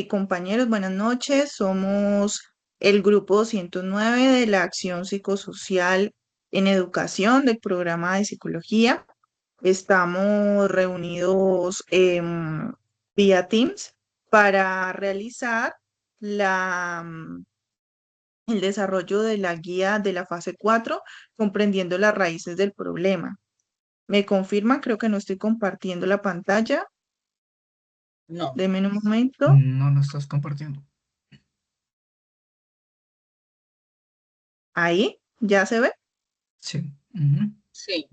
Compañeros, buenas noches. Somos el grupo 209 de la Acción Psicosocial en Educación del programa de psicología. Estamos reunidos vía Teams para realizar la, mm, el desarrollo de la guía de la fase 4, comprendiendo las raíces del problema. ¿Me confirman? Creo que no estoy compartiendo la pantalla. No, Deme un momento. No lo estás compartiendo. Ahí, ¿ya se ve? Sí. Ujú. sí.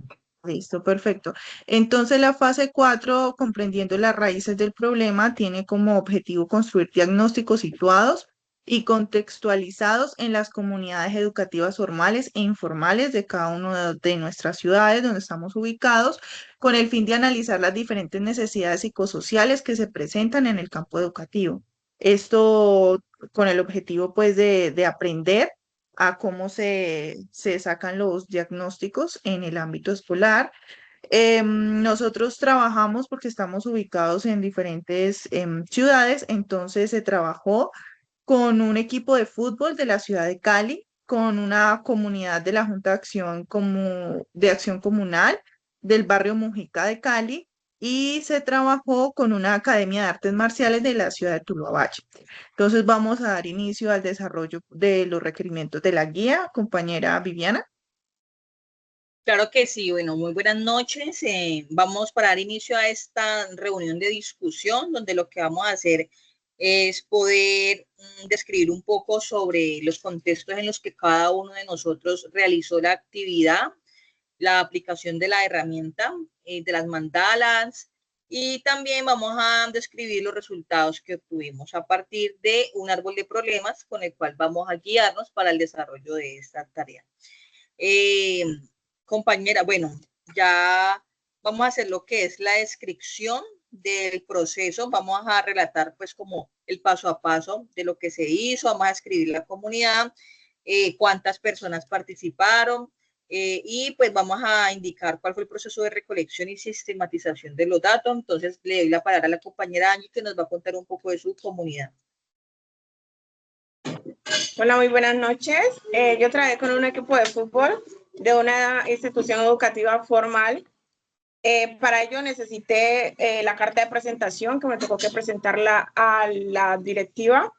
Listo, perfecto. Entonces, la fase 4, comprendiendo las raíces del problema, tiene como objetivo construir diagnósticos situados y contextualizados en las comunidades educativas formales e informales de cada una de nuestras ciudades donde estamos ubicados, con el fin de analizar las diferentes necesidades psicosociales que se presentan en el campo educativo. Esto con el objetivo, pues, de aprender a cómo se sacan los diagnósticos en el ámbito escolar. Nosotros trabajamos porque estamos ubicados en diferentes ciudades, entonces se trabajó con un equipo de fútbol de la ciudad de Cali, con una comunidad de la Junta de Acción Comunal del barrio Mujica de Cali y se trabajó con una academia de artes marciales de la ciudad de Tuluá. Entonces vamos a dar inicio al desarrollo de los requerimientos de la guía, compañera Viviana. Claro que sí. Bueno, muy buenas noches. Vamos para dar inicio a esta reunión de discusión donde lo que vamos a hacer es poder describir un poco sobre los contextos en los que cada uno de nosotros realizó la actividad, la aplicación de la herramienta, de las mandalas, y también vamos a describir los resultados que obtuvimos a partir de un árbol de problemas con el cual vamos a guiarnos para el desarrollo de esta tarea. Eh, Compañera, bueno, ya vamos a hacer lo que es la descripción del proceso, vamos a relatar pues como el paso a paso de lo que se hizo, vamos a escribir la comunidad, cuántas personas participaron, y pues vamos a indicar cuál fue el proceso de recolección y sistematización de los datos. Entonces le doy la palabra a la compañera Angie que nos va a contar un poco de su comunidad. Hola, muy buenas noches. Yo trabajé con un equipo de fútbol de una institución educativa formal. Para ello necesité la carta de presentación que me tocó que presentarla a la directiva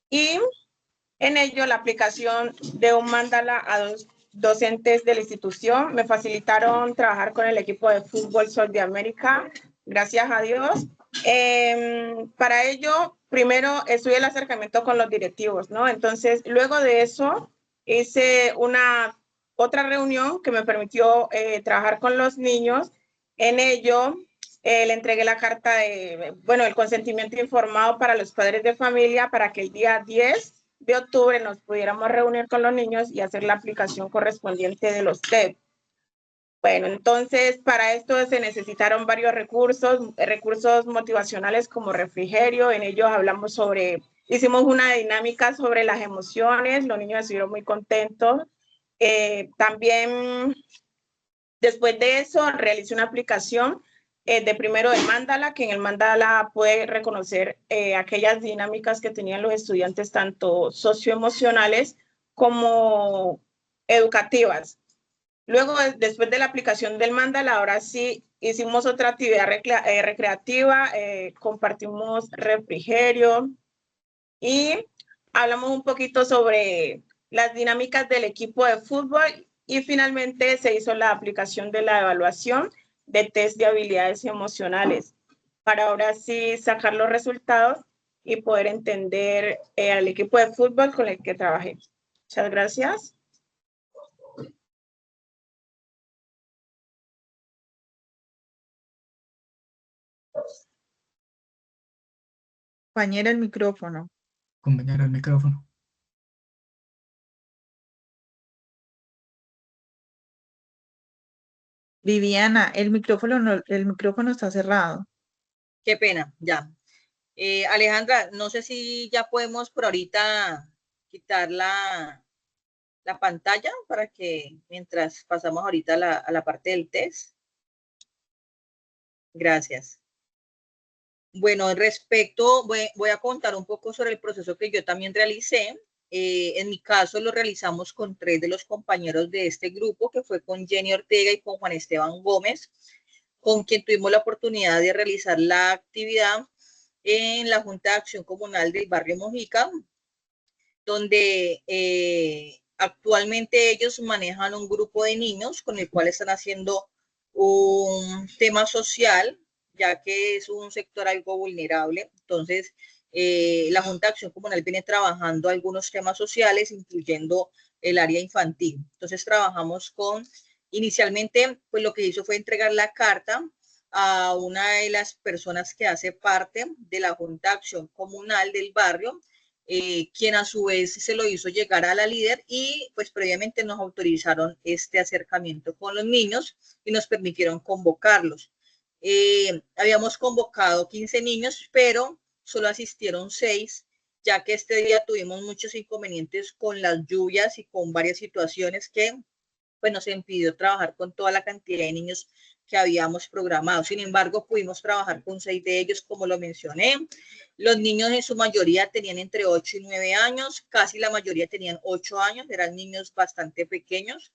y en ello la aplicación de un mandala a dos docentes de la institución. Me facilitaron trabajar con el equipo de fútbol Sol de América, gracias a Dios. Para ello, primero estuve el acercamiento con los directivos, ¿no? Entonces, luego de eso, hice una otra reunión que me permitió trabajar con los niños. En ello, le entregué la carta de, bueno, el consentimiento informado para los padres de familia para que el día 10 de octubre nos pudiéramos reunir con los niños y hacer la aplicación correspondiente de los TED. Bueno, entonces para esto se necesitaron varios recursos motivacionales como refrigerio. En ellos hablamos sobre, hicimos una dinámica sobre las emociones, los niños estuvieron muy contentos. También después de eso realicé una aplicación de primero de Mandala, que en el Mandala puede reconocer aquellas dinámicas que tenían los estudiantes, tanto socioemocionales como educativas. Luego, después de la aplicación del Mandala, ahora sí hicimos otra actividad recreativa, compartimos refrigerio y hablamos un poquito sobre las dinámicas del equipo de fútbol y finalmente se hizo la aplicación de la evaluación de test de habilidades emocionales para ahora sí sacar los resultados y poder entender al equipo de fútbol con el que trabajé. Muchas gracias. Compañera, el micrófono. Compañera, el micrófono. Viviana, el micrófono está cerrado. Qué pena, ya. Alejandra, no sé si ya podemos por ahorita quitar la pantalla para que mientras pasamos ahorita a la parte del test. Gracias. Bueno, respecto, voy a contar un poco sobre el proceso que yo también realicé. En mi caso lo realizamos con 3 de los compañeros de este grupo, que fue con Jenny Ortega y con Juan Esteban Gómez, con quien tuvimos la oportunidad de realizar la actividad en la Junta de Acción Comunal del barrio Mojica, donde actualmente ellos manejan un grupo de niños con el cual están haciendo un tema social, ya que es un sector algo vulnerable. Entonces, la Junta de Acción Comunal viene trabajando algunos temas sociales, incluyendo el área infantil. Entonces, trabajamos con, inicialmente, pues lo que hizo fue entregar la carta a una de las personas que hace parte de la Junta de Acción Comunal del barrio, quien a su vez se lo hizo llegar a la líder y pues previamente nos autorizaron este acercamiento con los niños y nos permitieron convocarlos. Habíamos convocado 15 niños, pero solo asistieron 6, ya que este día tuvimos muchos inconvenientes con las lluvias y con varias situaciones que pues nos impidió trabajar con toda la cantidad de niños que habíamos programado. Sin embargo, pudimos trabajar con 6 de ellos, como lo mencioné. Los niños en su mayoría tenían entre 8 y 9 años, casi la mayoría tenían 8 años, eran niños bastante pequeños.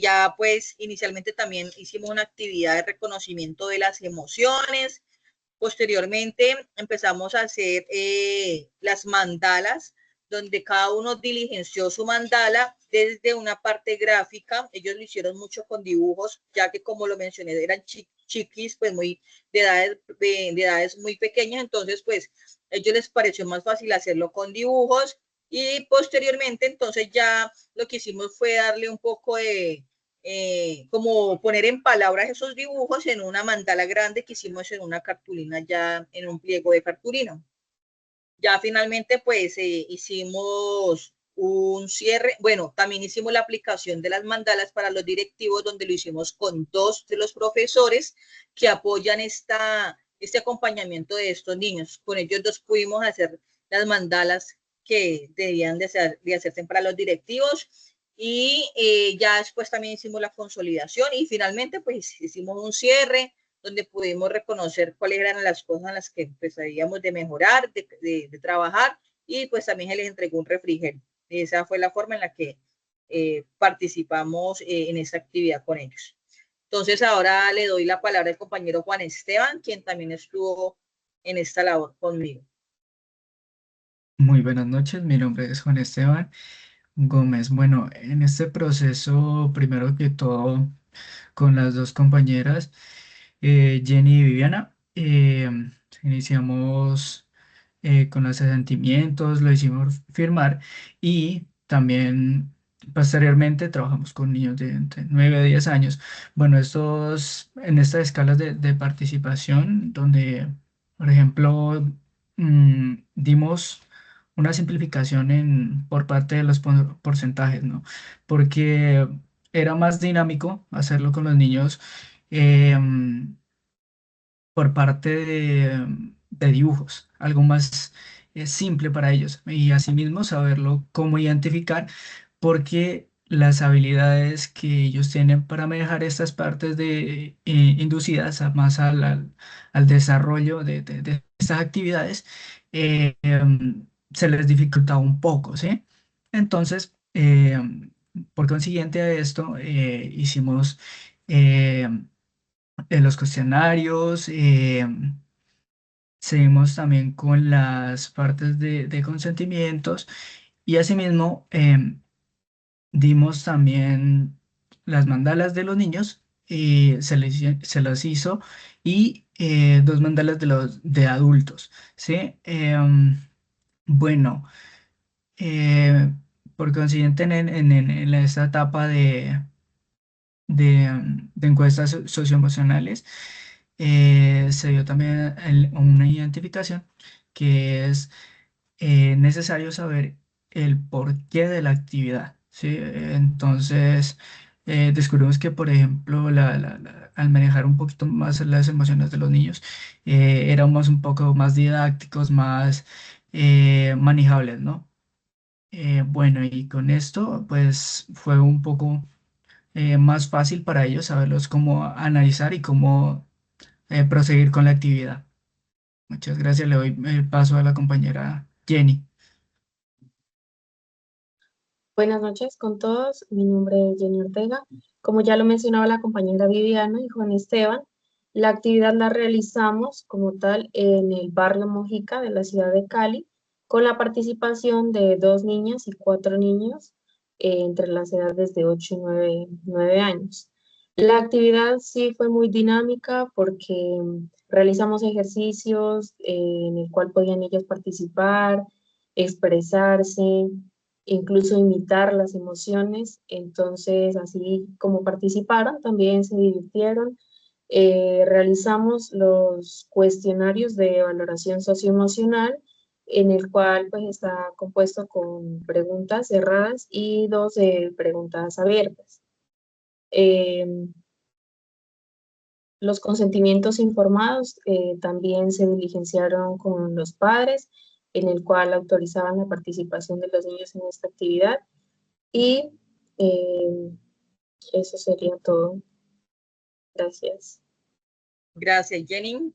Ya pues inicialmente también hicimos una actividad de reconocimiento de las emociones. Posteriormente empezamos a hacer las mandalas, donde cada uno diligenció su mandala desde una parte gráfica. Ellos lo hicieron mucho con dibujos, ya que como lo mencioné, eran chiquis, pues muy de edades muy pequeñas. Entonces, pues, a ellos les pareció más fácil hacerlo con dibujos. Y posteriormente, entonces ya lo que hicimos fue darle un poco de, como poner en palabras esos dibujos en una mandala grande que hicimos en una cartulina, ya en un pliego de cartulina. Ya finalmente pues hicimos un cierre, bueno, también hicimos la aplicación de las mandalas para los directivos, donde lo hicimos con 2 de los profesores que apoyan este acompañamiento de estos niños. Con ellos 2 pudimos hacer las mandalas que debían de hacerse para los directivos, y ya después también hicimos la consolidación y finalmente pues hicimos un cierre donde pudimos reconocer cuáles eran las cosas en las que empezaríamos de mejorar, de trabajar, y pues también se les entregó un refrigerio. Esa fue la forma en la que participamos en esta actividad con ellos. Entonces ahora le doy la palabra al compañero Juan Esteban, quien también estuvo en esta labor conmigo. Muy buenas noches, mi nombre es Juan Esteban Gómez. Bueno, en este proceso, primero que todo, con las dos compañeras, Jenny y Viviana, iniciamos con los sentimientos, lo hicimos firmar y también posteriormente trabajamos con niños de entre 9 a 10 años. Bueno, en estas escalas de participación, donde, por ejemplo, dimos una simplificación por parte de los porcentajes, ¿no? Porque era más dinámico hacerlo con los niños. Por parte de dibujos, algo más simple para ellos y asimismo saberlo cómo identificar, porque las habilidades que ellos tienen para manejar estas partes inducidas más al desarrollo de estas actividades, se les dificulta un poco, ¿sí? Entonces, por consiguiente a esto, hicimos eh, los cuestionarios. Seguimos también con las partes de consentimientos y asimismo dimos también las mandalas de los niños y se las hizo y 2 mandalas de adultos, ¿sí? Bueno, eh, por consiguiente en esta etapa de encuestas socioemocionales, se dio también una identificación que es necesario saber el porqué de la actividad, ¿sí? Entonces, descubrimos que, por ejemplo, al manejar un poquito más las emociones de los niños, éramos un poco más didácticos, más manejables, ¿no? Bueno, y con esto, pues fue un poco más fácil para ellos saberlos cómo analizar y cómo proseguir con la actividad. Muchas gracias. Le doy el paso a la compañera Jenny. Buenas noches con todos. Mi nombre es Jenny Ortega. Como ya lo mencionaba la compañera Viviana y Juan Esteban, la actividad la realizamos como tal en el barrio Mojica de la ciudad de Cali, con la participación de 2 niñas y 4 niños entre las edades de 8 y 9 años. La actividad sí fue muy dinámica porque realizamos ejercicios en el cual podían ellos participar, expresarse, incluso imitar las emociones. Entonces, así como participaron, también se divirtieron. Realizamos los cuestionarios de valoración socioemocional, en el cual pues está compuesto con preguntas cerradas y 2 preguntas abiertas. Los consentimientos informados también se diligenciaron con los padres, en el cual autorizaban la participación de los niños en esta actividad. Y eso sería todo. Gracias. Gracias, Jenny.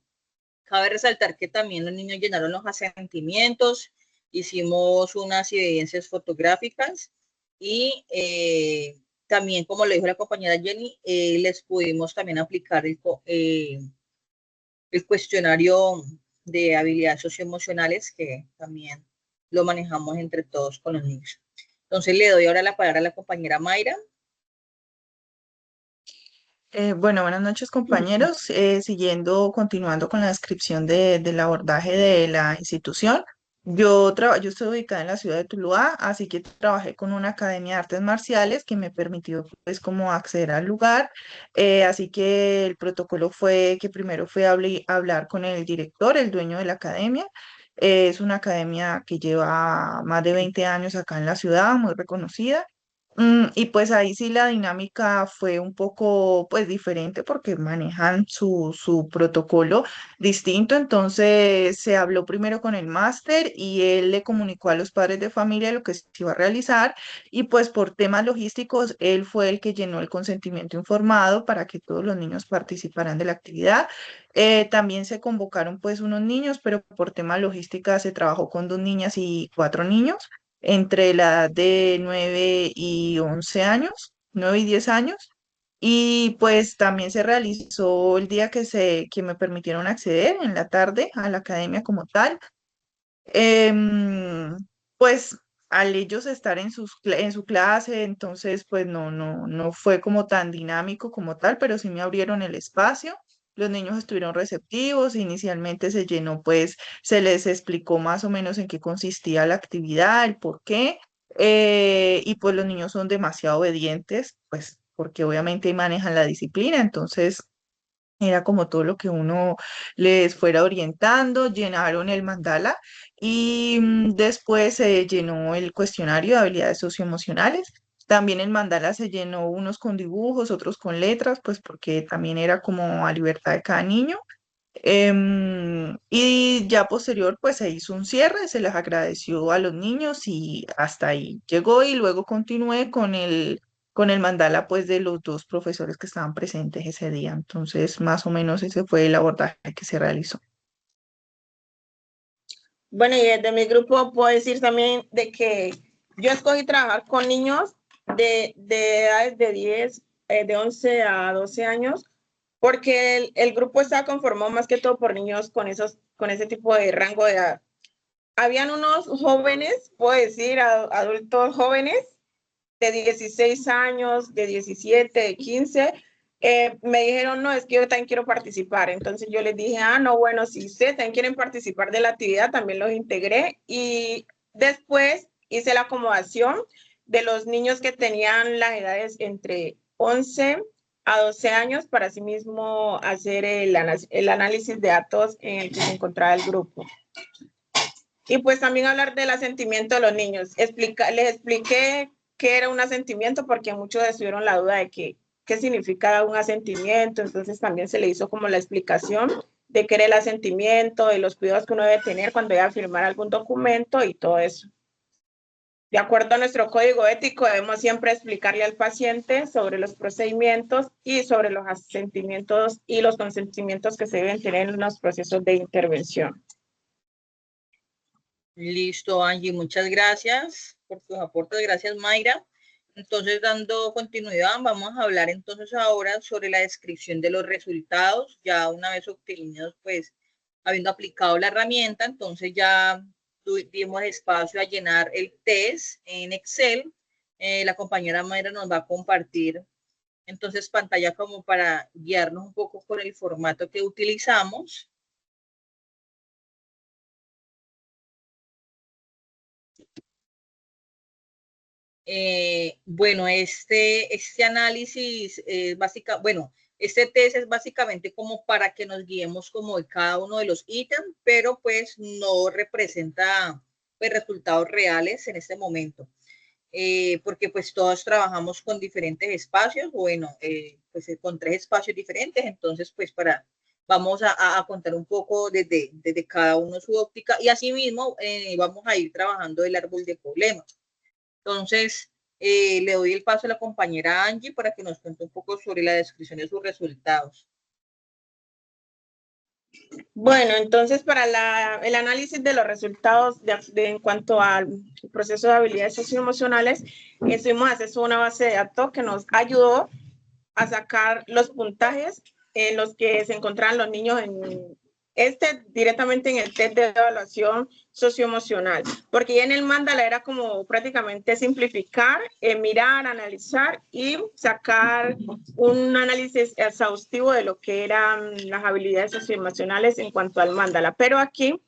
Cabe resaltar que también los niños llenaron los asentimientos, hicimos unas evidencias fotográficas y también, como lo dijo la compañera Jenny, les pudimos también aplicar el cuestionario de habilidades socioemocionales, que también lo manejamos entre todos con los niños. Entonces le doy ahora la palabra a la compañera Mayra. Bueno, buenas noches compañeros. Continuando con la descripción del abordaje de la institución. Yo estoy ubicada en la ciudad de Tuluá, así que trabajé con una academia de artes marciales que me permitió pues como acceder al lugar. Así que el protocolo fue que primero fue hablar con el director, el dueño de la academia. Es una academia que lleva más de 20 años acá en la ciudad, muy reconocida. Y pues ahí sí la dinámica fue un poco pues diferente porque manejan su protocolo distinto. Entonces se habló primero con el máster y él le comunicó a los padres de familia lo que se iba a realizar, y pues por temas logísticos él fue el que llenó el consentimiento informado para que todos los niños participaran de la actividad. También se convocaron pues unos niños, pero por temas logística se trabajó con 2 niñas y 4 niños entre la edad de 9 y 11 años, 9 y 10 años. Y pues también se realizó el día que me permitieron acceder en la tarde a la academia como tal. Em, pues al ellos estar en su clase, entonces pues no fue como tan dinámico como tal, pero sí me abrieron el espacio. Los niños estuvieron receptivos, inicialmente se llenó, pues se les explicó más o menos en qué consistía la actividad, el por qué, y pues los niños son demasiado obedientes, pues porque obviamente manejan la disciplina, entonces era como todo lo que uno les fuera orientando. Llenaron el mandala y después se llenó el cuestionario de habilidades socioemocionales. También el mandala se llenó unos con dibujos, otros con letras, pues porque también era como a libertad de cada niño. Y ya posterior, pues se hizo un cierre, se les agradeció a los niños y hasta ahí llegó, y luego continué con el mandala pues de los 2 profesores que estaban presentes ese día. Entonces, más o menos ese fue el abordaje que se realizó. Bueno, y desde mi grupo puedo decir también de que yo escogí trabajar con niños de edades de 10, de 11 a 12 años, porque el grupo está conformado más que todo por niños con ese tipo de rango de edad. Habían unos jóvenes, puedo decir, adultos jóvenes, de 16 años, de 17, de 15, me dijeron, no, es que yo también quiero participar. Entonces yo les dije, no, bueno, si ustedes también quieren participar de la actividad, también los integré, y después hice la acomodación de los niños que tenían las edades entre 11 a 12 años para así mismo hacer el análisis de datos en el que se encontraba el grupo. Y pues también hablar del asentimiento de los niños. Les expliqué qué era un asentimiento, porque muchos estuvieron la duda de qué significa un asentimiento. Entonces también se le hizo como la explicación de qué era el asentimiento, de los cuidados que uno debe tener cuando vaya a firmar algún documento y todo eso. De acuerdo a nuestro código ético, debemos siempre explicarle al paciente sobre los procedimientos y sobre los asentimientos y los consentimientos que se deben tener en los procesos de intervención. Listo, Angie, muchas gracias por tus aportes. Gracias, Mayra. Entonces, dando continuidad, vamos a hablar entonces ahora sobre la descripción de los resultados. Ya una vez obtenidos, pues, habiendo aplicado la herramienta, entonces ya dimos espacio a llenar el test en Excel. La compañera Mayra nos va a compartir entonces pantalla como para guiarnos un poco con el formato que utilizamos. Bueno, este análisis es este test es básicamente como para que nos guiemos como de cada uno de los ítems, pero pues no representa pues, resultados reales en este momento, porque pues todos trabajamos con diferentes espacios, pues con 3 espacios diferentes, entonces pues vamos a contar un poco desde cada uno su óptica y asimismo vamos a ir trabajando el árbol de problemas. Entonces, le doy el paso a la compañera Angie para que nos cuente un poco sobre la descripción de sus resultados. Bueno, entonces para el análisis de los resultados en cuanto al proceso de habilidades socioemocionales, estuvimos haciendo una base de datos que nos ayudó a sacar los puntajes en los que se encontraban los niños directamente en el test de evaluación socioemocional, porque ya en el Mandala era como prácticamente simplificar, mirar, analizar y sacar un análisis exhaustivo de lo que eran las habilidades socioemocionales en cuanto al Mandala, pero aquí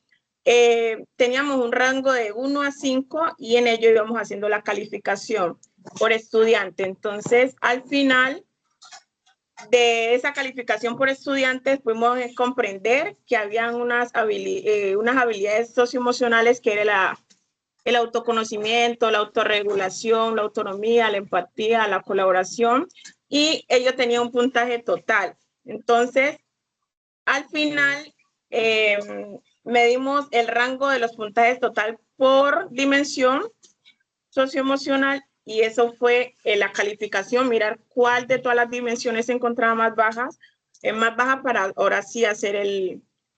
teníamos un rango de 1 a 5 y en ello íbamos haciendo la calificación por estudiante. Entonces, al final de esa calificación por estudiantes pudimos comprender que habían unas habilidades socioemocionales que era el autoconocimiento, la autorregulación, la autonomía, la empatía, la colaboración, y ello tenía un puntaje total. Entonces, al final, medimos el rango de los puntajes total por dimensión socioemocional y eso fue la calificación, mirar cuál de todas las dimensiones se encontraba más baja para ahora sí hacer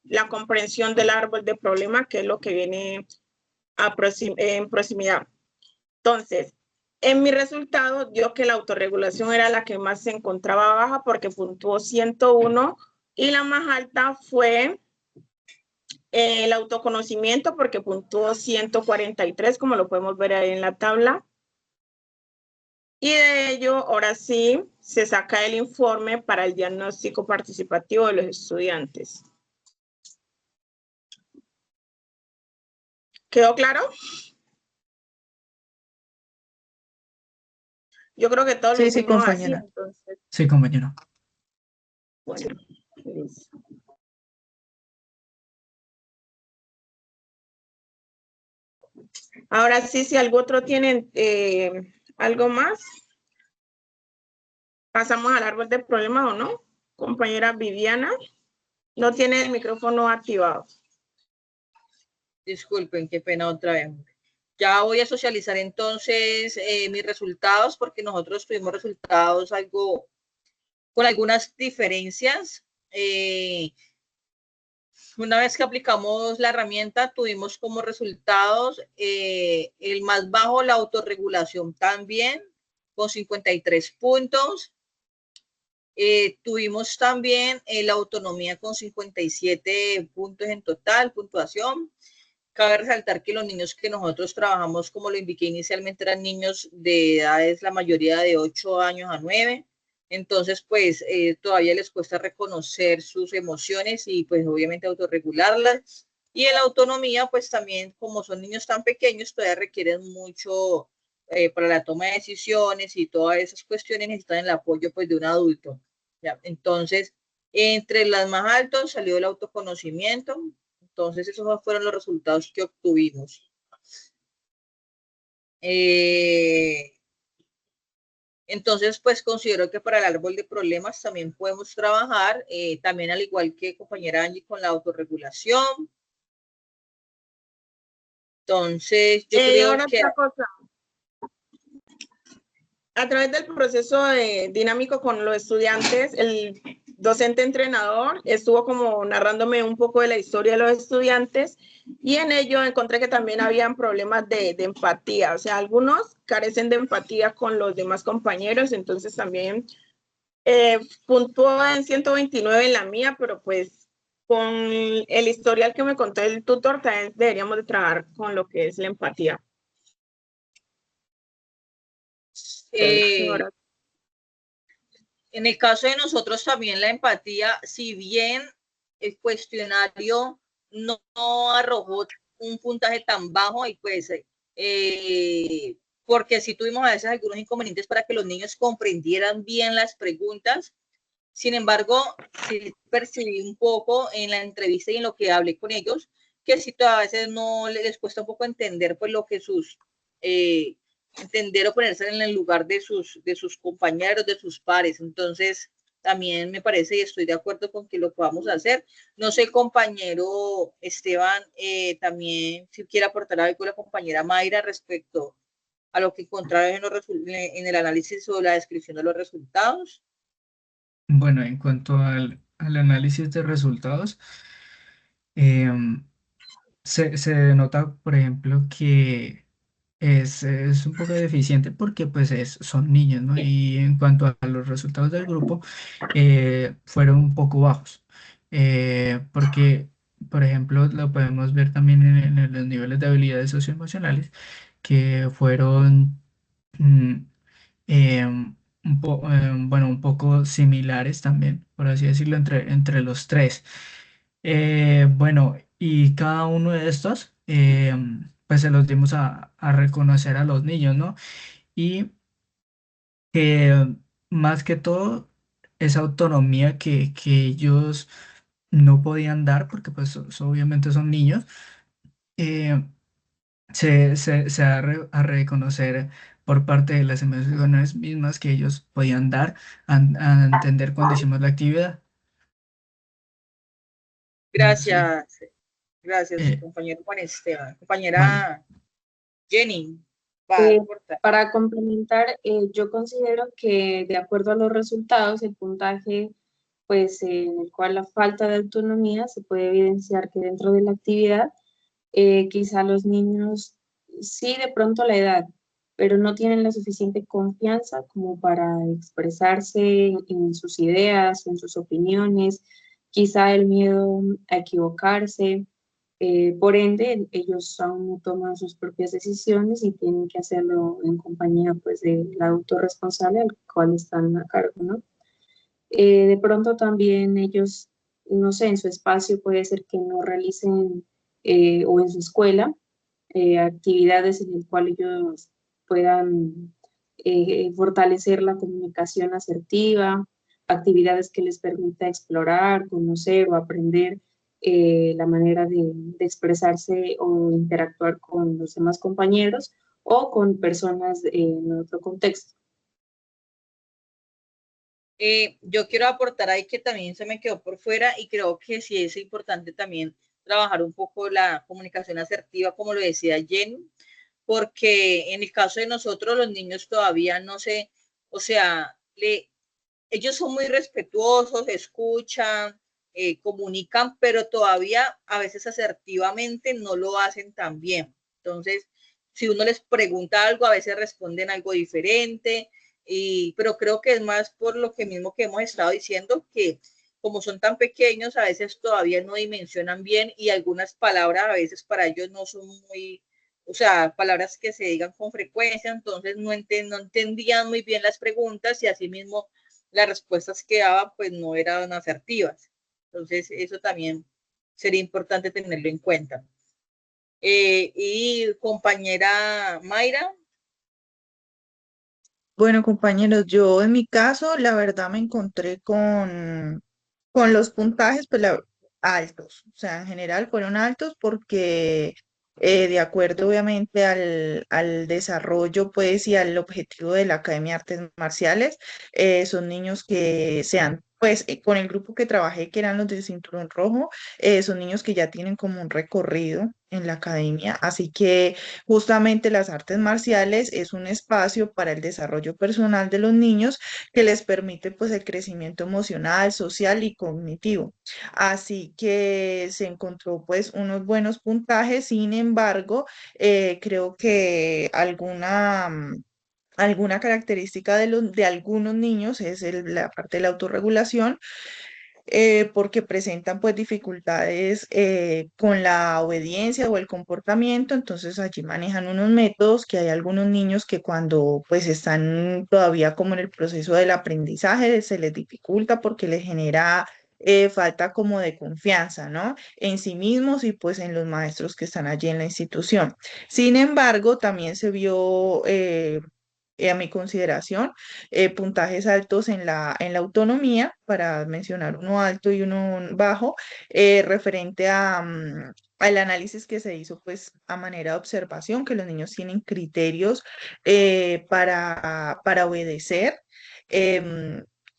la comprensión del árbol de problema, que es lo que viene en proximidad. Entonces, en mi resultado dio que la autorregulación era la que más se encontraba baja porque puntuó 101 y la más alta fue el autoconocimiento porque puntuó 143, como lo podemos ver ahí en la tabla. Y de ello, ahora sí, se saca el informe para el diagnóstico participativo de los estudiantes. ¿Quedó claro? Yo creo que todos lo hicimos así, entonces. Sí, compañero. Bueno, listo. Ahora sí, si algún otro tiene algo más, pasamos al árbol de problemas o no. Compañera Viviana, no tiene el micrófono activado. Disculpen, qué pena otra vez. Ya voy a socializar entonces mis resultados porque nosotros tuvimos resultados con algunas diferencias. Una vez que aplicamos la herramienta, tuvimos como resultados el más bajo, la autorregulación también, con 53 puntos. Tuvimos también la autonomía con 57 puntos en total, puntuación. Cabe resaltar que los niños que nosotros trabajamos, como lo indiqué inicialmente, eran niños de edades, la mayoría de 8 años a 9. Entonces, pues, todavía les cuesta reconocer sus emociones y, pues, obviamente autorregularlas. Y en la autonomía, pues, también, como son niños tan pequeños, todavía requieren mucho para la toma de decisiones y todas esas cuestiones necesitan el apoyo, pues, de un adulto. ¿Ya? Entonces, entre las más altas salió el autoconocimiento. Entonces, esos fueron los resultados que obtuvimos. Entonces, pues considero que para el árbol de problemas también podemos trabajar, también al igual que compañera Angie, con la autorregulación. Entonces, yo creo ahora que... otra cosa. A través del proceso dinámico con los estudiantes, el docente entrenador estuvo como narrándome un poco de la historia de los estudiantes y en ello encontré que también habían problemas de empatía, o sea, algunos carecen de empatía con los demás compañeros, entonces también puntuó en 129 en la mía, pero pues con el historial que me contó el tutor también deberíamos de trabajar con lo que es la empatía. En el caso de nosotros también la empatía, si bien el cuestionario no arrojó un puntaje tan bajo y pues porque sí tuvimos a veces algunos inconvenientes para que los niños comprendieran bien las preguntas. Sin embargo, sí percibí un poco en la entrevista y en lo que hablé con ellos, que sí a veces no les cuesta un poco entender pues lo que entender o ponerse en el lugar de sus compañeros, de sus pares. Entonces, también me parece y estoy de acuerdo con que lo podamos hacer. No sé, compañero Esteban, también si quiere aportar algo con la compañera Mayra respecto a lo que encontraron en el análisis o la descripción de los resultados. Bueno, en cuanto al análisis de resultados, em, se denota, por ejemplo, que es un poco deficiente porque pues son niños, ¿no? Y en cuanto a los resultados del grupo, fueron un poco bajos. Porque, por ejemplo, lo podemos ver también en los niveles de habilidades socioemocionales, que fueron mm, bueno, un poco similares también, por así decirlo, entre los tres. Bueno, y cada uno de estos, pues se los dimos a reconocer a los niños, ¿no? Y que más que todo, esa autonomía que ellos no podían dar, porque pues obviamente son niños, eh, se da a reconocer por parte de las emociones mismas que ellos podían dar a entender cuando hicimos la actividad. No sé, Gracias, gracias, eh, compañero Juan Esteban. vale. Compañera Jenny, va a Eh, aportar. para complementar, yo considero que de acuerdo a los resultados, el puntaje, pues en el cual la falta de autonomía se puede evidenciar que dentro de la actividad, quizá los niños sí de pronto la edad, pero no tienen la suficiente confianza como para expresarse en sus ideas, en sus opiniones, quizá el miedo a equivocarse. Por ende, ellos aún no toman sus propias decisiones y tienen que hacerlo en compañía pues del adulto responsable al cual están a cargo, ¿no? De pronto también ellos, no sé, en su espacio puede ser que no realicen o en su escuela actividades en las cuales ellos puedan fortalecer la comunicación asertiva, actividades que les permita explorar, conocer o aprender la manera de expresarse o interactuar con los demás compañeros o con personas en otro contexto. Yo quiero aportar ahí que también se me quedó por fuera y creo que sí es importante también trabajar un poco la comunicación asertiva, como lo decía Jenny, porque en el caso de nosotros los niños todavía no sé, o sea, ellos son muy respetuosos, escuchan, comunican, pero todavía a veces asertivamente no lo hacen tan bien. Entonces, si uno les pregunta algo, a veces responden algo diferente, pero creo que es más por lo que mismo que hemos estado diciendo, que como son tan pequeños, a veces todavía no dimensionan bien y algunas palabras a veces para ellos no son muy, o sea, palabras que se digan con frecuencia, entonces no entendían muy bien las preguntas y así mismo las respuestas que daba pues no eran asertivas. Entonces eso también sería importante tenerlo en cuenta. Y compañera Mayra. Bueno, compañeros, yo en mi caso, la verdad me encontré con los puntajes pues, altos. O sea, en general fueron altos porque de acuerdo obviamente al desarrollo pues y al objetivo de la Academia de Artes Marciales, son niños que se han pues con el grupo que trabajé, que eran los de cinturón rojo, son niños que ya tienen como un recorrido en la academia, así que justamente las artes marciales es un espacio para el desarrollo personal de los niños que les permite pues el crecimiento emocional, social y cognitivo. Así que se encontró pues unos buenos puntajes, sin embargo, creo que alguna característica de algunos niños es la parte de la autorregulación, porque presentan pues dificultades con la obediencia o el comportamiento, entonces allí manejan unos métodos que hay algunos niños que cuando pues están todavía como en el proceso del aprendizaje se les dificulta porque les genera falta como de confianza, ¿no? En sí mismos y pues en los maestros que están allí en la institución. Sin embargo, también se vio a mi consideración, puntajes altos en la autonomía, para mencionar uno alto y uno bajo, referente al análisis que se hizo pues a manera de observación, que los niños tienen criterios para obedecer.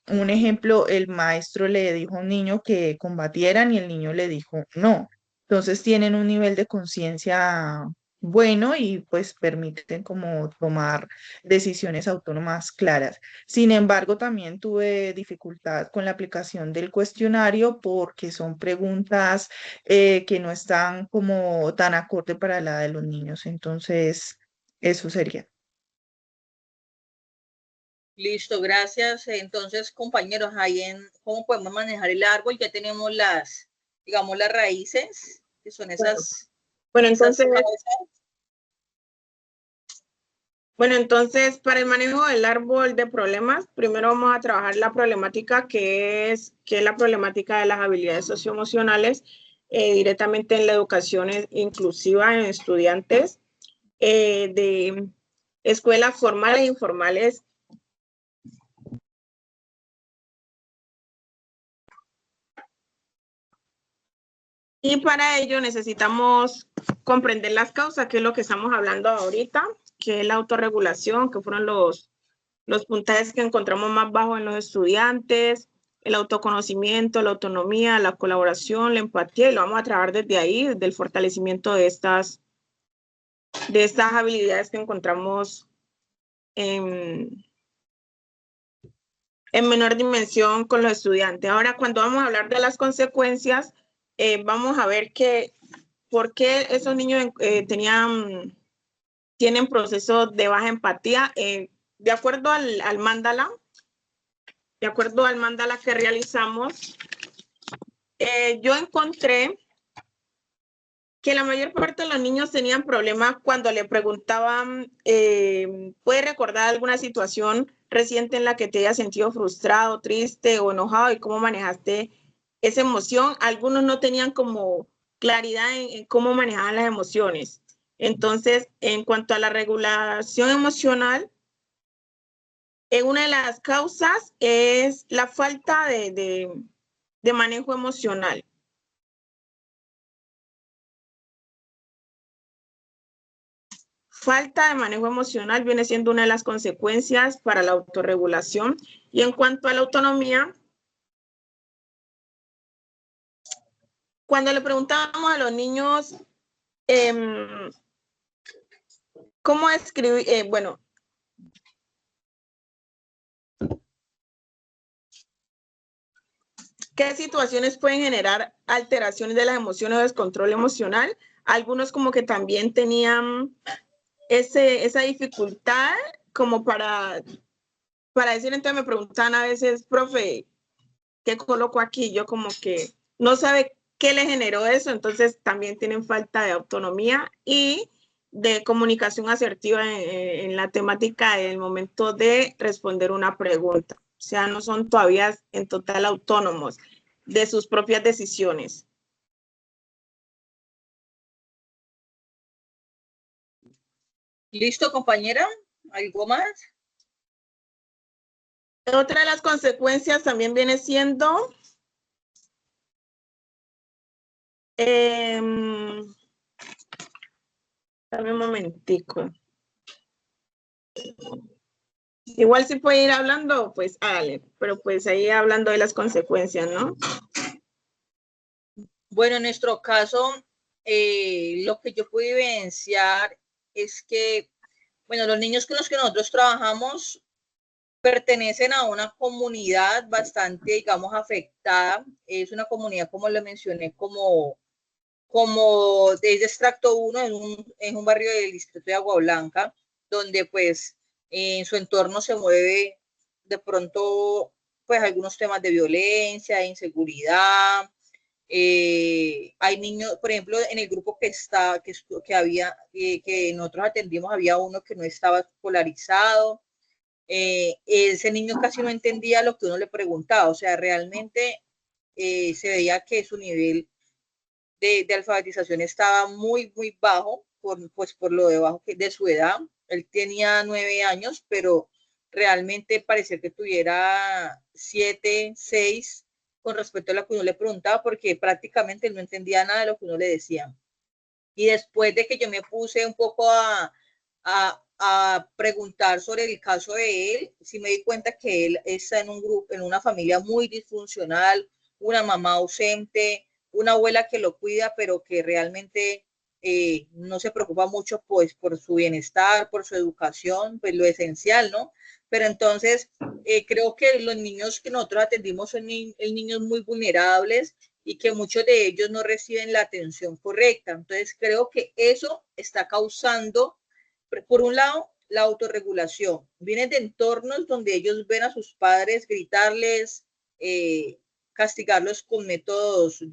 Un ejemplo, el maestro le dijo a un niño que combatieran y el niño le dijo no. Entonces tienen un nivel de conciencia bueno y pues permiten como tomar decisiones autónomas claras. Sin embargo, también tuve dificultad con la aplicación del cuestionario porque son preguntas que no están como tan acorde para la edad de los niños. Entonces, eso sería. Listo, gracias. Entonces, compañeros, ahí en cómo podemos manejar el árbol, ya tenemos las, digamos, las raíces, que son Bueno, esas, bueno, esas entonces, cabezas. bueno, entonces, para el manejo del árbol de problemas, primero vamos a trabajar la problemática que es la problemática de las habilidades socioemocionales directamente en la educación inclusiva en estudiantes de escuelas formales e informales. Y para ello necesitamos comprender las causas, que es lo que estamos hablando ahorita, que es la autorregulación, que fueron los puntajes que encontramos más bajos en los estudiantes, el autoconocimiento, la autonomía, la colaboración, la empatía, y lo vamos a trabajar desde ahí, desde el fortalecimiento de estas habilidades que encontramos en menor dimensión con los estudiantes. Ahora, cuando vamos a hablar de las consecuencias, vamos a ver por qué esos niños tienen procesos de baja empatía. De acuerdo al mandala, que realizamos, yo encontré que la mayor parte de los niños tenían problemas cuando le preguntaban, ¿puedes recordar alguna situación reciente en la que te hayas sentido frustrado, triste o enojado y cómo manejaste esa emoción? Algunos no tenían como claridad en cómo manejaban las emociones. Entonces, en cuanto a la regulación emocional, una de las causas es la falta de manejo emocional. Falta de manejo emocional viene siendo una de las consecuencias para la autorregulación. Y en cuanto a la autonomía, cuando le preguntábamos a los niños cómo escribir, bueno, ¿qué situaciones pueden generar alteraciones de las emociones o descontrol emocional? Algunos como que también tenían esa dificultad como para decir, entonces me preguntan a veces, profe, ¿qué coloco aquí? Yo como que no sabe qué le generó eso, entonces también tienen falta de autonomía y de comunicación asertiva en la temática del momento de responder una pregunta. O sea, no son todavía en total autónomos de sus propias decisiones. Listo, compañera, ¿algo más? Otra de las consecuencias también viene siendo dame un momentico. Igual si puede ir hablando, pues hágale, pero pues ahí hablando de las consecuencias, ¿no? Bueno, en nuestro caso, lo que yo pude evidenciar es que, bueno, los niños con los que nosotros trabajamos pertenecen a una comunidad bastante, digamos, afectada. Es una comunidad, como le mencioné, como desde extracto 1 en un barrio del distrito de Agua Blanca, donde pues en su entorno se mueve de pronto pues algunos temas de violencia, de inseguridad. Hay niños, por ejemplo, en el grupo que había, que nosotros atendimos, había uno que no estaba escolarizado. Ese niño casi no entendía lo que uno le preguntaba, o sea, realmente se veía que su nivel de alfabetización estaba muy bajo, pues por lo debajo de su edad. Él tenía 9 años, pero realmente parecía que tuviera 7, 6 con respecto a lo que uno le preguntaba, porque prácticamente él no entendía nada de lo que uno le decía. Y después de que yo me puse un poco a preguntar sobre el caso de él, sí me di cuenta que él está en un grupo, en una familia muy disfuncional, una mamá ausente, una abuela que lo cuida, pero que realmente no se preocupa mucho pues por su bienestar, por su educación, pues lo esencial, ¿no? Pero entonces creo que los niños que nosotros atendimos son niños muy vulnerables y que muchos de ellos no reciben la atención correcta. Entonces creo que eso está causando, por un lado, la autorregulación. Vienen de entornos donde ellos ven a sus padres gritarles, castigarlos con métodos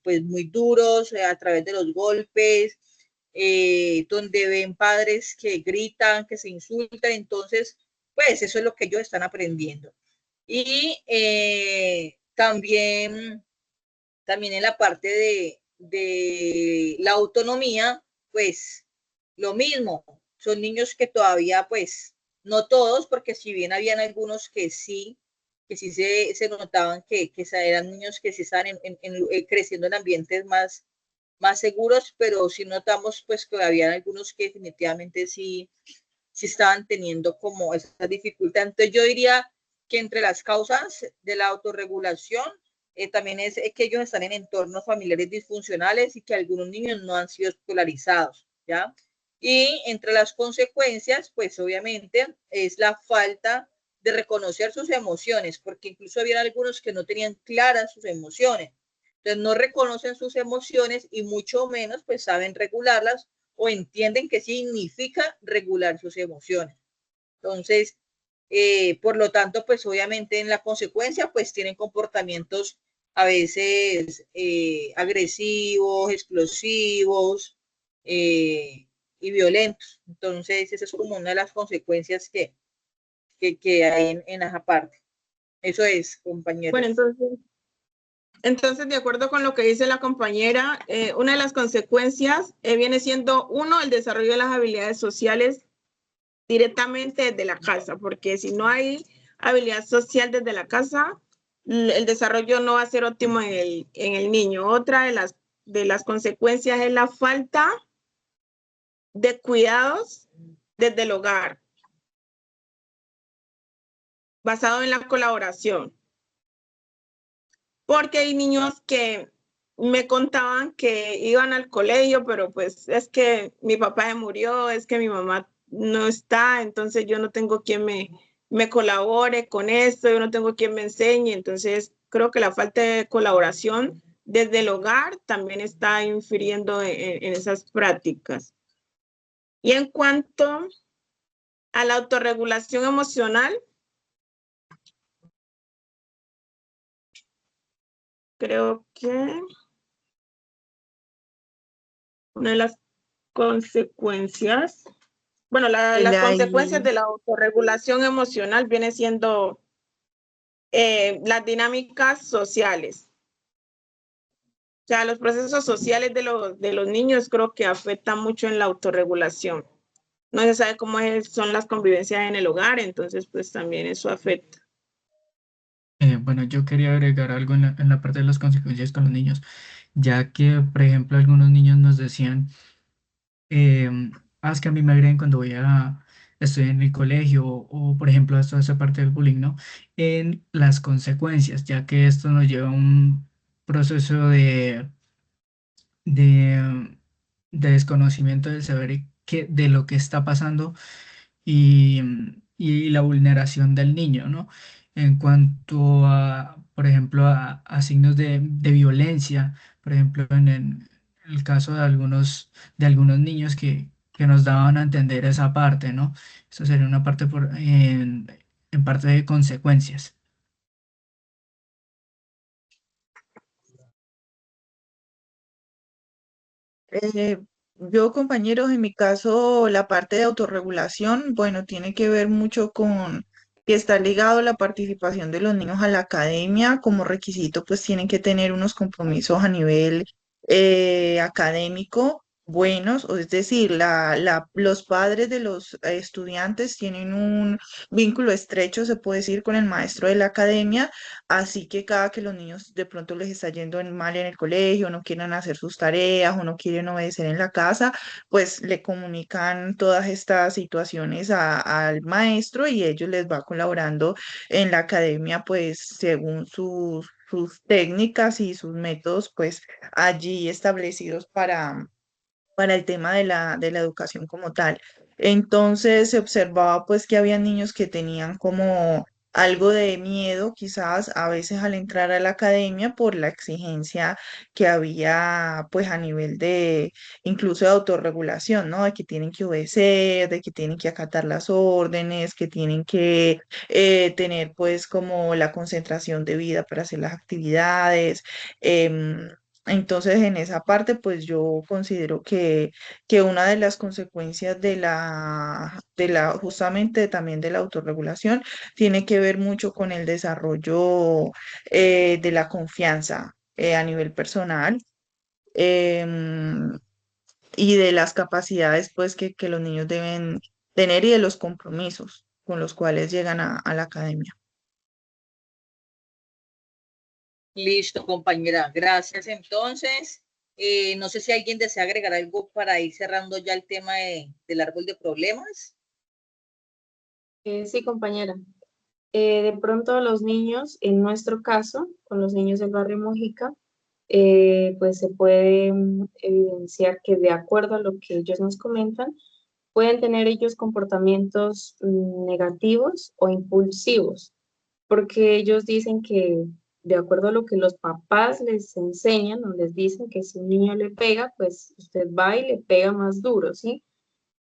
pues muy duros, a través de los golpes, donde ven padres que gritan, que se insultan. Entonces, pues eso es lo que ellos están aprendiendo. Y también en la parte de la autonomía, pues lo mismo, son niños que todavía, pues, no todos, porque si bien habían algunos que sí se notaban que eran niños que sí estaban creciendo en ambientes más seguros, pero sí notamos pues que habían algunos que definitivamente sí estaban teniendo como esa dificultad. Entonces yo diría que entre las causas de la autorregulación también es que ellos están en entornos familiares disfuncionales y que algunos niños no han sido escolarizados, ¿ya? Y entre las consecuencias, pues obviamente es la falta de reconocer sus emociones, porque incluso había algunos que no tenían claras sus emociones. Entonces no reconocen sus emociones y mucho menos pues saben regularlas o entienden qué significa regular sus emociones. Entonces, por lo tanto, pues obviamente en la consecuencia, pues tienen comportamientos a veces agresivos, explosivos y violentos. Entonces, esa es como una de las consecuencias que hay en esa parte. Eso es, compañeros. Bueno, entonces, de acuerdo con lo que dice la compañera, una de las consecuencias viene siendo, uno, el desarrollo de las habilidades sociales directamente desde la casa, porque si no hay habilidad social desde la casa, el desarrollo no va a ser óptimo en el niño. Otra de las consecuencias es la falta de cuidados desde el hogar, basado en la colaboración. Porque hay niños que me contaban que iban al colegio, pero pues es que mi papá se murió, es que mi mamá no está, entonces yo no tengo quien me colabore con esto, yo no tengo quien me enseñe. Entonces creo que la falta de colaboración desde el hogar también está infiriendo en esas prácticas. Y en cuanto a la autorregulación emocional, creo que una de las consecuencias, bueno, las consecuencias de la autorregulación emocional viene siendo las dinámicas sociales. O sea, los procesos sociales de los niños creo que afectan mucho en la autorregulación. No se sabe cómo son las convivencias en el hogar, entonces pues también eso afecta. Bueno, yo quería agregar algo en la parte de las consecuencias con los niños, ya que, por ejemplo, algunos niños nos decían, es que a mí me agreden cuando voy estoy en el colegio o, por ejemplo, esto hace parte del bullying, ¿no? En las consecuencias, ya que esto nos lleva a un proceso de, de desconocimiento del saber de lo que está pasando y, y la vulneración del niño, ¿no? En cuanto a, por ejemplo, a signos de violencia, por ejemplo, en el caso de algunos niños que nos daban a entender esa parte, ¿no? Eso sería una parte en parte de consecuencias. Eh, yo, compañeros, en mi caso, la parte de autorregulación, bueno, tiene que ver mucho con que está ligado a la participación de los niños a la academia. Como requisito, pues tienen que tener unos compromisos a nivel académico buenos, o es decir, los padres de los estudiantes tienen un vínculo estrecho, se puede decir, con el maestro de la academia. Así que cada que los niños de pronto les está yendo mal en el colegio, no quieren hacer sus tareas o no quieren obedecer en la casa, pues le comunican todas estas situaciones al maestro y ellos les va colaborando en la academia, pues según sus técnicas y sus métodos, pues allí establecidos para el tema de la educación como tal. Entonces se observaba pues que había niños que tenían como algo de miedo quizás a veces al entrar a la academia por la exigencia que había pues a nivel de incluso de autorregulación, ¿no? De que tienen que obedecer, de que tienen que acatar las órdenes, que tienen que tener pues como la concentración debida para hacer las actividades. Entonces, en esa parte, pues yo considero que una de las consecuencias justamente también de la autorregulación, tiene que ver mucho con el desarrollo de la confianza a nivel personal, em, y de las capacidades, pues, que los niños deben tener y de los compromisos con los cuales llegan a la academia. Listo, compañera. Gracias. Entonces, no sé si alguien desea agregar algo para ir cerrando ya el tema del árbol de problemas. Sí, compañera. De pronto los niños, en nuestro caso, con los niños del barrio Mojica, pues se puede evidenciar que de acuerdo a lo que ellos nos comentan, pueden tener ellos comportamientos negativos o impulsivos, porque ellos dicen que de acuerdo a lo que los papás les enseñan o les dicen que si un niño le pega, pues usted va y le pega más duro, ¿sí?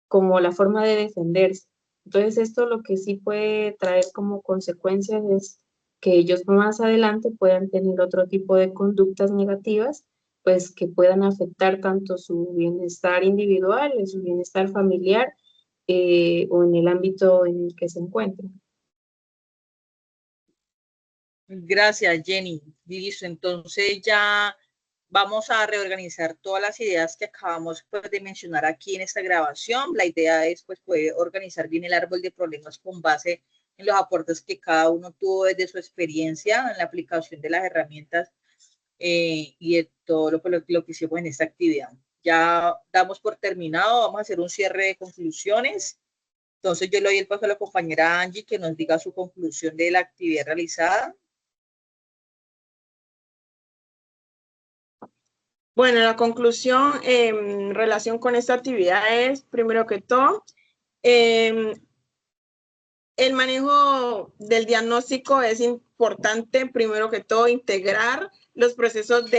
Como la forma de defenderse. Entonces, esto lo que sí puede traer como consecuencias es que ellos más adelante puedan tener otro tipo de conductas negativas, pues que puedan afectar tanto su bienestar individual, su bienestar familiar o en el ámbito en el que se encuentren. Gracias, Jenny. Listo. Entonces ya vamos a reorganizar todas las ideas que acabamos pues, de mencionar aquí en esta grabación. La idea es pues, poder organizar bien el árbol de problemas con base en los aportes que cada uno tuvo desde su experiencia en la aplicación de las herramientas y de todo lo que hicimos en esta actividad. Ya damos por terminado, vamos a hacer un cierre de conclusiones. Entonces yo le doy el paso a la compañera Angie que nos diga su conclusión de la actividad realizada. Bueno, la conclusión en relación con esta actividad es, primero que todo, el manejo del diagnóstico es importante, primero que todo, integrar los procesos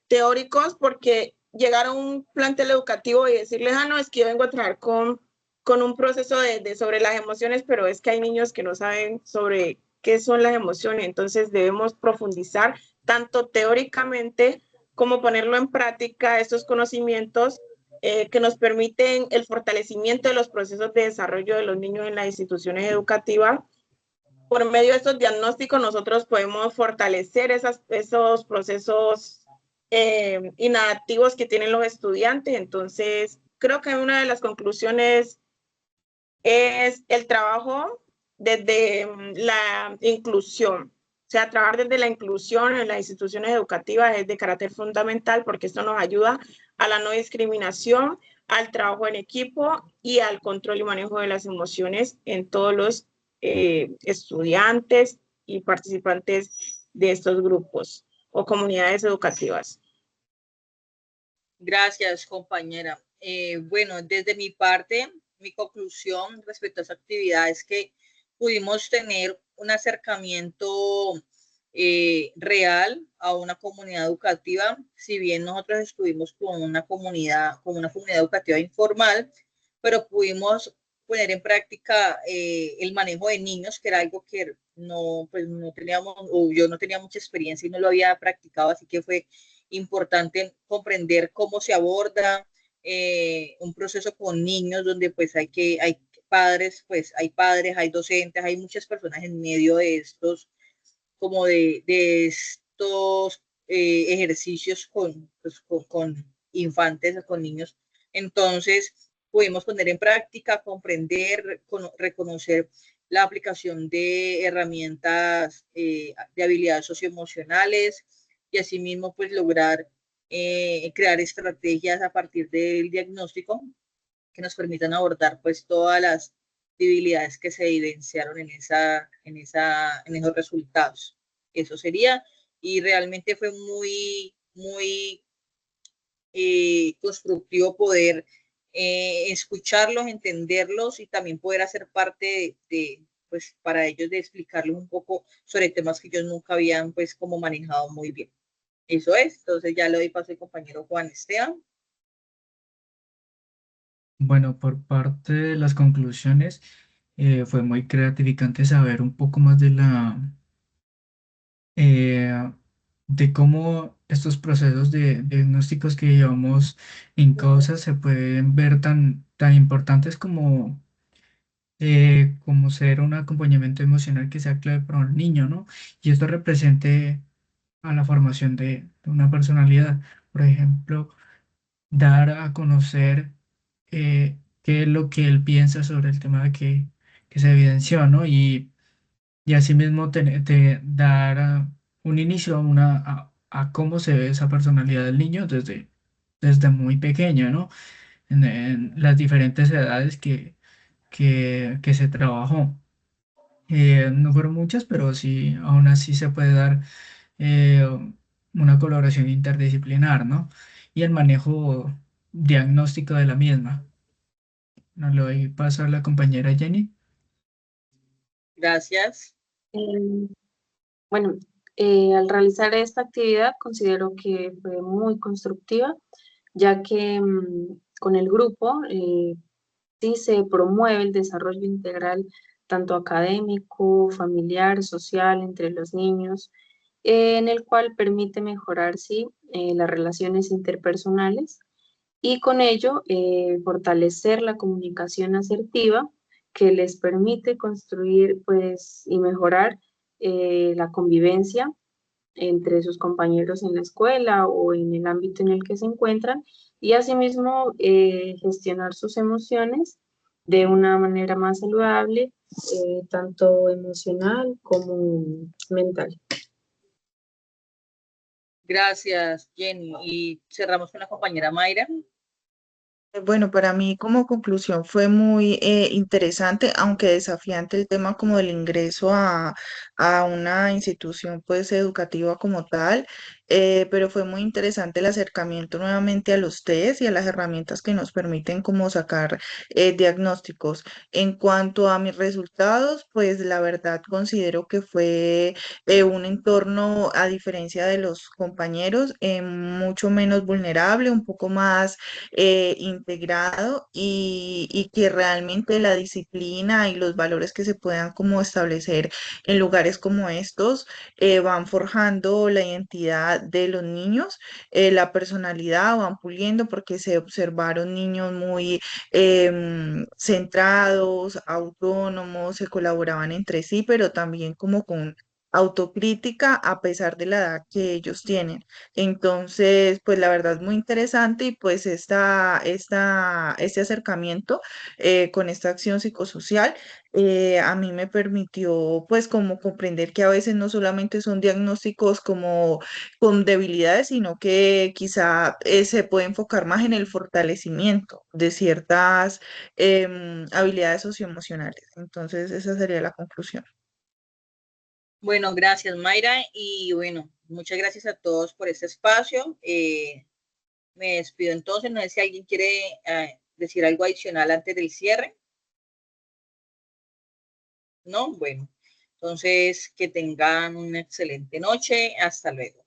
teóricos, porque llegar a un plantel educativo y decirles, no, es que yo vengo a trabajar con un proceso sobre las emociones, pero es que hay niños que no saben sobre qué son las emociones, entonces debemos profundizar tanto teóricamente como ponerlo en práctica, estos conocimientos que nos permiten el fortalecimiento de los procesos de desarrollo de los niños en las instituciones educativas. Por medio de estos diagnósticos nosotros podemos fortalecer esos procesos inactivos que tienen los estudiantes. Entonces, creo que una de las conclusiones es el trabajo desde la inclusión. sea, trabajar desde la inclusión en las instituciones educativas es de carácter fundamental porque esto nos ayuda a la no discriminación, al trabajo en equipo y al control y manejo de las emociones en todos los estudiantes y participantes de estos grupos o comunidades educativas. Gracias, compañera. Bueno, desde mi parte, mi conclusión respecto a esa actividad es que pudimos tener un acercamiento real a una comunidad educativa. Si bien nosotros estuvimos con una comunidad educativa informal, pero pudimos poner en práctica el manejo de niños, que era algo que no, pues no teníamos, o yo no tenía mucha experiencia y no lo había practicado, así que fue importante comprender cómo se aborda un proceso con niños donde pues hay padres, pues hay padres, hay docentes, hay muchas personas en medio de estos, como de estos ejercicios pues, con infantes, con niños. Entonces, pudimos poner en práctica, comprender, reconocer la aplicación de herramientas de habilidades socioemocionales y asimismo pues lograr crear estrategias a partir del diagnóstico que nos permitan abordar pues todas las debilidades que se evidenciaron en esos resultados. Eso sería, y realmente fue muy constructivo poder escucharlos, entenderlos y también poder hacer parte pues para ellos de explicarles un poco sobre temas que ellos nunca habían pues como manejado muy bien. Eso es, entonces ya le doy paso al compañero Juan Esteban. Bueno, por parte de las conclusiones, fue muy gratificante saber un poco más eh, de cómo estos procesos de diagnósticos que llevamos en causa se pueden ver tan importantes como ser un acompañamiento emocional que sea clave para un niño, ¿no? Y esto represente a la formación de una personalidad. Por ejemplo, dar a conocer qué es lo que él piensa sobre el tema que se evidenció, ¿no? Y asimismo dar un inicio a cómo se ve esa personalidad del niño desde muy pequeño, ¿no? En las diferentes edades que se trabajó. No fueron muchas, pero sí, aún así se puede dar eh, una colaboración interdisciplinar, ¿no? Y el manejo diagnóstico de la misma. No le doy paso a la compañera Jenny. Gracias. Eh, bueno, al realizar esta actividad considero que fue muy constructiva, ya que con el grupo sí se promueve el desarrollo integral tanto académico, familiar, social entre los niños, en el cual permite mejorar, sí, las relaciones interpersonales y con ello fortalecer la comunicación asertiva que les permite construir, pues, y mejorar la convivencia entre sus compañeros en la escuela o en el ámbito en el que se encuentran y asimismo gestionar sus emociones de una manera más saludable, tanto emocional como mental. Gracias, Jenny. Y cerramos con la compañera Mayra. Bueno, para mí como conclusión fue muy interesante, aunque desafiante el tema como del ingreso a una institución pues educativa como tal, pero fue muy interesante el acercamiento nuevamente a los test y a las herramientas que nos permiten como sacar diagnósticos. En cuanto a mis resultados, pues la verdad considero que fue un entorno, a diferencia de los compañeros, mucho menos vulnerable, un poco más integrado y que realmente la disciplina y los valores que se puedan como establecer en lugares como estos van forjando la identidad de los niños, la personalidad, van puliendo porque se observaron niños muy centrados, autónomos, se colaboraban entre sí, pero también como con autocrítica a pesar de la edad que ellos tienen. Entonces, pues la verdad es muy interesante y pues este acercamiento con esta acción psicosocial a mí me permitió pues como comprender que a veces no solamente son diagnósticos como con debilidades, sino que quizá se puede enfocar más en el fortalecimiento de ciertas habilidades socioemocionales. Entonces, esa sería la conclusión. Bueno, gracias, Mayra. Y bueno, muchas gracias a todos por este espacio. Me despido entonces. No sé si alguien quiere decir algo adicional antes del cierre. ¿No? Bueno, entonces que tengan una excelente noche. Hasta luego.